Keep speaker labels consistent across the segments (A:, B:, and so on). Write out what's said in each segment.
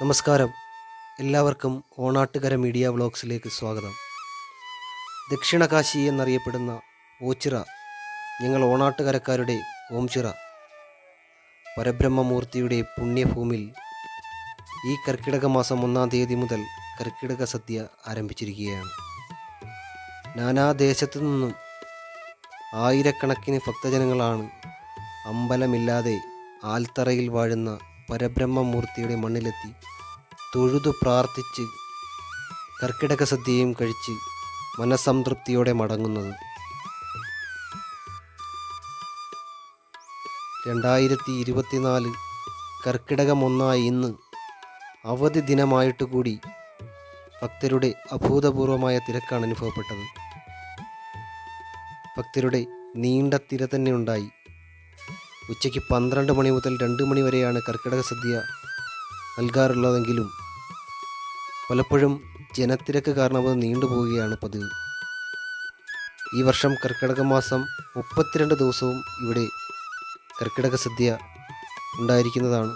A: നമസ്കാരം. എല്ലാവർക്കും ഓണാട്ടുകര മീഡിയ വ്ളോഗ്സിലേക്ക് സ്വാഗതം. ദക്ഷിണകാശി എന്നറിയപ്പെടുന്ന ഓച്ചിറ, ഞങ്ങൾ ഓണാട്ടുകരക്കാരുടെ ഓംചിറ പരബ്രഹ്മമൂർത്തിയുടെ പുണ്യഭൂമിയിൽ ഈ കർക്കിടക മാസം 1-ാം തീയതി മുതൽ കർക്കിടക സദ്യ ആരംഭിച്ചിരിക്കുകയാണ്. നാനാദേശത്തു നിന്നും ആയിരക്കണക്കിന് ഭക്തജനങ്ങളാണ് അമ്പലമില്ലാതെ ആൽത്തറയിൽ വാഴുന്ന പരബ്രഹ്മമൂർത്തിയുടെ മണ്ണിലെത്തി തൊഴുതു പ്രാർത്ഥിച്ച് കർക്കിടക സദ്യയും കഴിച്ച് മനസ്സംതൃപ്തിയോടെ മടങ്ങുന്നത്. 2024 കർക്കിടകം 1 ഇന്ന് അവധി ദിനമായിട്ട് കൂടി ഭക്തരുടെ അഭൂതപൂർവമായ തിരക്കാണ് അനുഭവപ്പെട്ടത്. ഭക്തരുടെ നീണ്ട തിര തന്നെ ഉണ്ടായി. ഉച്ചയ്ക്ക് 12 മണി മുതൽ 2 മണി വരെയാണ് കർക്കിടക സദ്യ നൽകാറുള്ളതെങ്കിലും പലപ്പോഴും ജനത്തിരക്ക് കാരണം അത് നീണ്ടുപോവുകയാണ് പതിവ്. ഈ വർഷം കർക്കിടക മാസം 32 ദിവസവും ഇവിടെ കർക്കിടക സദ്യ ഉണ്ടായിരിക്കുന്നതാണ്.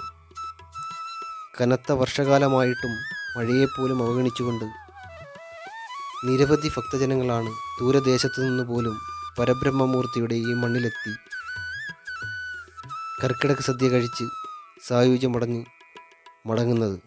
A: കനത്ത വർഷകാലമായിട്ടും മഴയെപ്പോലും അവഗണിച്ചുകൊണ്ട് നിരവധി ഭക്തജനങ്ങളാണ് ദൂരദേശത്തു നിന്ന് പോലും പരബ്രഹ്മമൂർത്തിയുടെ ഈ മണ്ണിലെത്തി കർക്കിടക സദ്യ കഴിച്ച് സായുജ്യമടഞ്ഞ് മടങ്ങുന്നത്.